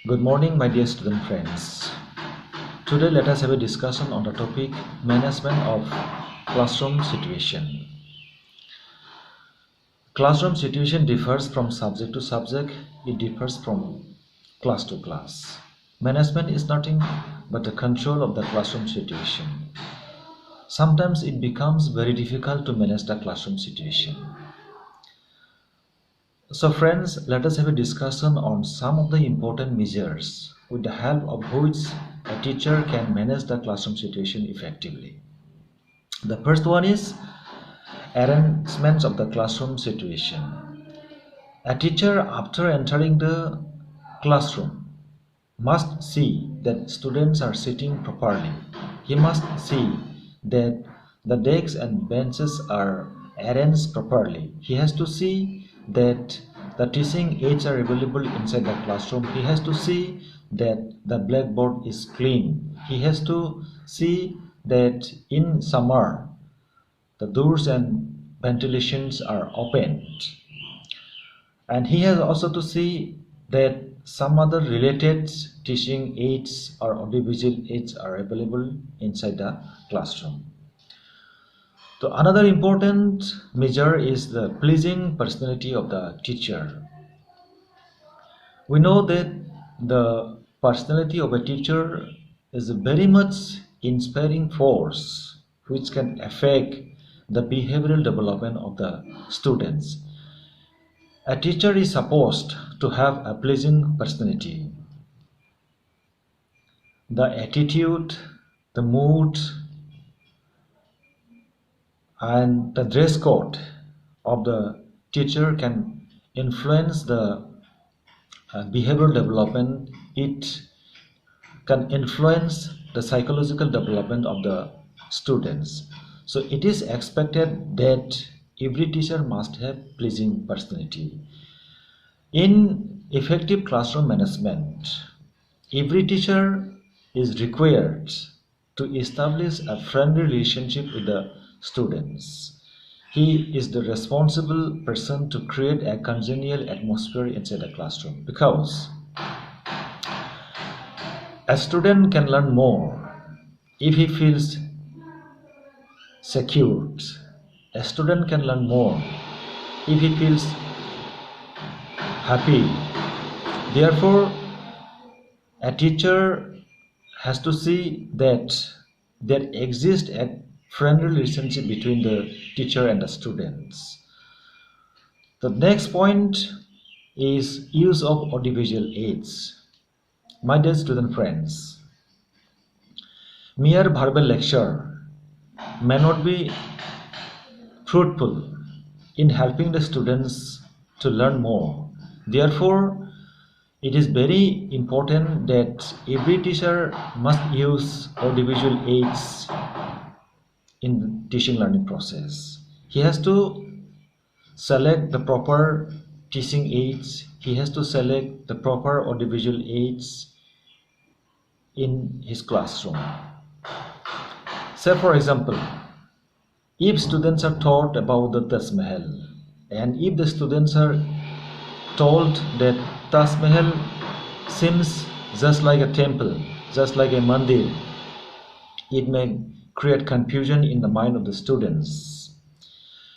Good morning, my dear student friends. Today, let us have a discussion on the topic management of classroom situation. Classroom situation differs from subject to subject, it differs from class to class. Management is nothing but the control of the classroom situation. Sometimes it becomes very difficult to manage the classroom situation. So friends, let us have a discussion on some of the important measures with the help of which a teacher can manage the classroom situation effectively. The first one is arrangements of the classroom situation. A teacher, after entering the classroom, must see that students are sitting properly. He must see that the desks and benches are arranged properly. He has to see that the teaching aids are available inside the classroom. He has to see that the blackboard is clean. He has to see that in summer the doors and ventilations are opened. And he has also to see that some other related teaching aids or audiovisual aids are available inside the classroom. So another important measure is the pleasing personality of the teacher. We know that the personality of a teacher is a very much inspiring force which can affect the behavioral development of the students. A teacher is supposed to have a pleasing personality. The attitude, the mood, and the dress code of the teacher can influence the behavioral development. It can influence the psychological development of the students. So it is expected that every teacher must have pleasing personality. In effective classroom management, every teacher is required to establish a friendly relationship with the students. He is the responsible person to create a congenial atmosphere inside the classroom, because a student can learn more if he feels secured. A student can learn more if he feels happy. Therefore, a teacher has to see that there exists a friendly relationship between the teacher and the students. The next point is use of audiovisual aids. My dear student friends, mere verbal lecture may not be fruitful in helping the students to learn more. Therefore, it is very important that every teacher must use audiovisual aids in the teaching learning process. He has to select the proper teaching aids. He has to select the proper audiovisual aids in his classroom. Say for example, if students are taught about the Taj Mahal, and if the students are told that Taj Mahal seems just like a temple, just like a mandir, it may create confusion in the mind of the students,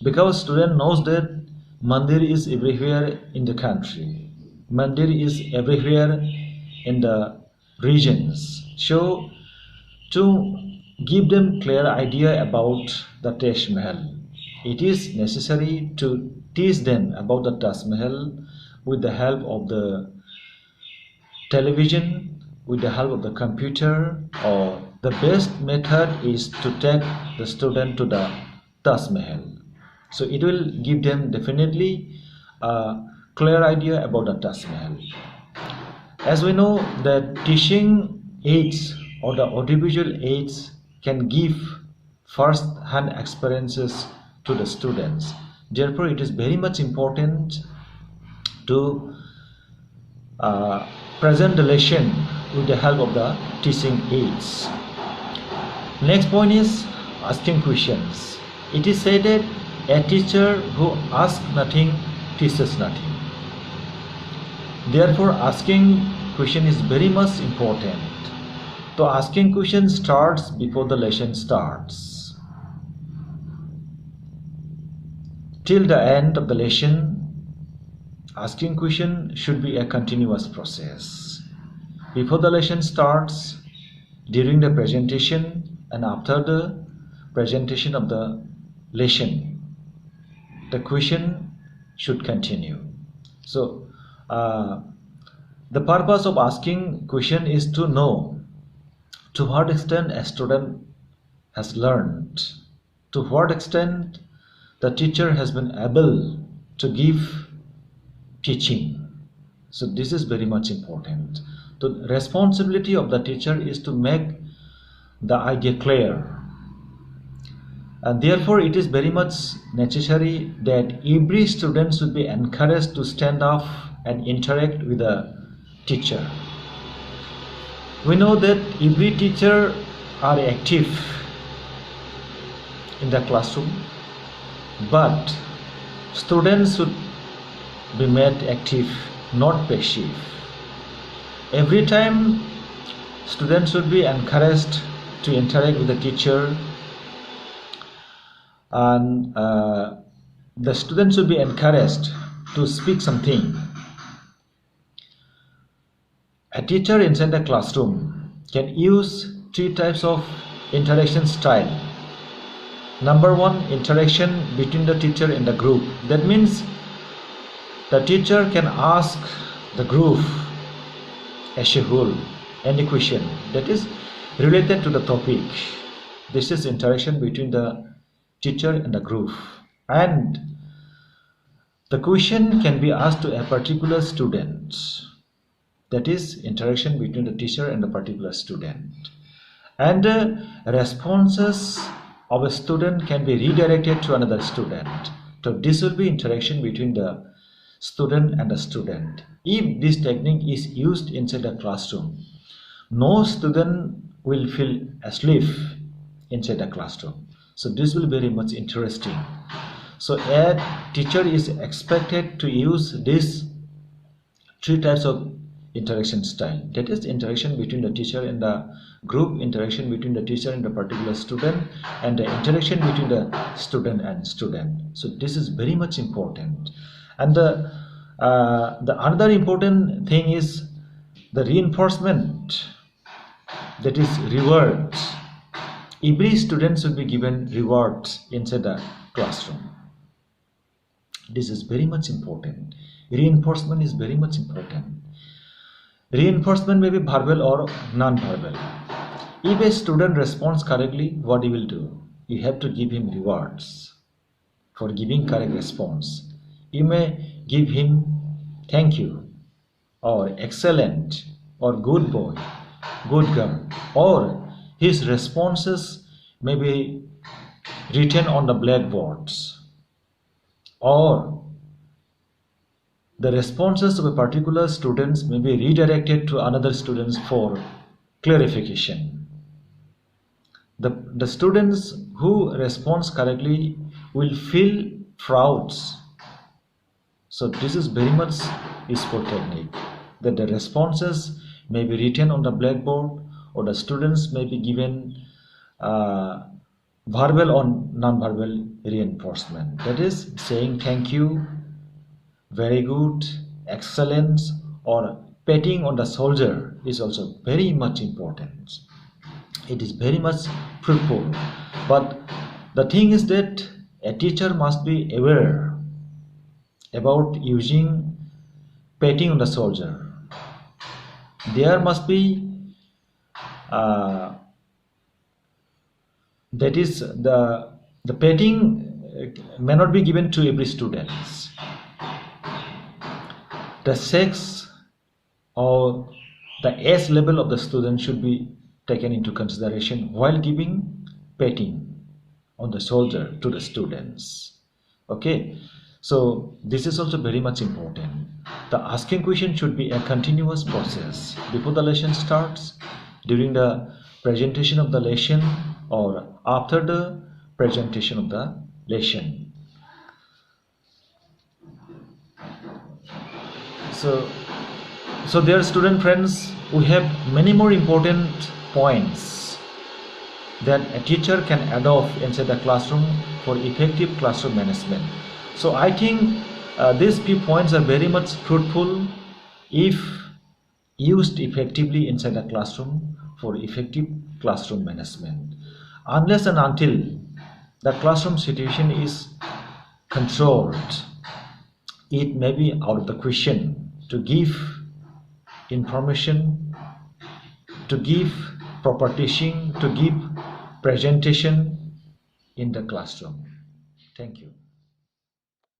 because student knows that mandir is everywhere in the country, mandir is everywhere in the regions. So to give them clear idea about the Taj Mahal, it is necessary to teach them about the Taj Mahal with the help of the television, with the help of the computer, or the best method is to take the student to the Taj Mahal. So it will give them definitely a clear idea about the Taj Mahal. As we know that teaching aids or the audiovisual aids can give first-hand experiences to the students. Therefore, it is very much important to present the lesson with the help of the teaching aids. Next point is asking questions. It is said that a teacher who asks nothing teaches nothing. Therefore, asking question is very much important. So asking question starts before the lesson starts. Till the end of the lesson, asking question should be a continuous process. Before the lesson starts, during the presentation, and after the presentation of the lesson, the question should continue. So the purpose of asking question is to know to what extent a student has learned, to what extent the teacher has been able to give teaching. So this is very much important. The responsibility of the teacher is to make the idea clear, and therefore it is very much necessary that every student should be encouraged to stand up and interact with the teacher. We know that every teacher are active in the classroom, but students should be made active, not passive. Every time students should be encouraged to interact with the teacher, and the students should be encouraged to speak something. A teacher inside the classroom can use three types of interaction style. Number one, interaction between the teacher and the group. That means the teacher can ask the group as a whole any question that is related to the topic. This is interaction between the teacher and the group, and the question can be asked to a particular student. That is interaction between the teacher and a particular student, and responses of a student can be redirected to another student. So this will be interaction between the student and the student. If this technique is used inside the classroom, no student will feel asleep inside the classroom. So this will be very much interesting. So a teacher is expected to use these three types of interaction style. That is interaction between the teacher and the group, interaction between the teacher and the particular student, and the interaction between the student and student. So this is very much important. And the another important thing is the reinforcement, that is rewards. Every student should be given rewards inside the classroom. This is very much important. Reinforcement is very much important. Reinforcement may be verbal or non-verbal. If a student responds correctly, what you will do? You have to give him rewards for giving correct response. You may give him thank you, or excellent, or good boy, good girl, or his responses may be written on the blackboards, or the responses of a particular students may be redirected to another students for clarification. The students who responds correctly will feel proud. So this is very much useful technique, that the responses may be written on the blackboard, or the students may be given verbal or non-verbal reinforcement. That is saying thank you, very good, excellent, or patting on the shoulder is also very much important. It is very much fruitful. But the thing is that a teacher must be aware about using patting on the shoulder. There must be that is the patting may not be given to every student. The sex or the age level of the student should be taken into consideration while giving patting on the shoulder to the students. Okay, so this is also very much important. The asking question should be a continuous process before the lesson starts, during the presentation of the lesson, or after the presentation of the lesson. So So dear student friends, we have many more important points that a teacher can adopt inside the classroom for effective classroom management. So I think these few points are very much fruitful if used effectively inside the classroom for effective classroom management. Unless and until the classroom situation is controlled, it may be out of the question to give information, to give proper teaching, to give presentation in the classroom. Thank you.